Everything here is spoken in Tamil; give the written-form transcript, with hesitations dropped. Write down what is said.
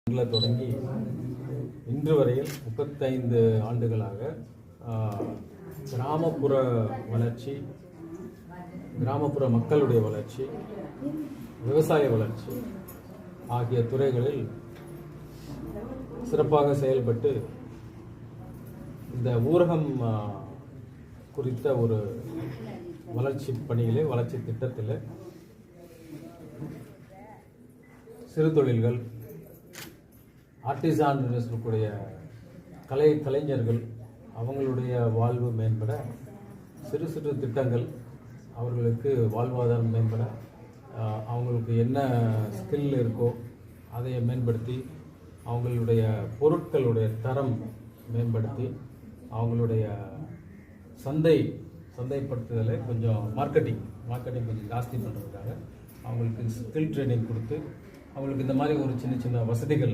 தொடங்கி இன்று வரையில் 35 ஆண்டுகளாக கிராமப்புற வளர்ச்சி, கிராமப்புற மக்களுடைய வளர்ச்சி, விவசாய வளர்ச்சி ஆகிய துறைகளில் சிறப்பாக செயல்பட்டு இந்த ஊரகம் குறித்த ஒரு வளர்ச்சி பணியிலே, வளர்ச்சி திட்டத்தில் சிறு தொழில்கள், ஆர்டிசான் இருக்கக்கூடிய கலைஞர்கள் அவங்களுடைய வாழ்வு மேம்பட சிறு சிறு திட்டங்கள், அவர்களுக்கு வாழ்வாதாரம் மேம்பட, அவங்களுக்கு என்ன ஸ்கில் இருக்கோ அதை மேம்படுத்தி, அவங்களுடைய பொருட்களுடைய தரம் மேம்படுத்தி, அவங்களுடைய சந்தைப்படுத்துதலை கொஞ்சம் மார்க்கெட்டிங் கொஞ்சம் ஜாஸ்தி பண்ணுறதுக்காக அவங்களுக்கு ஸ்கில் ட்ரைனிங் கொடுத்து அவங்களுக்கு இந்த மாதிரி ஒரு சின்ன சின்ன வசதிகள்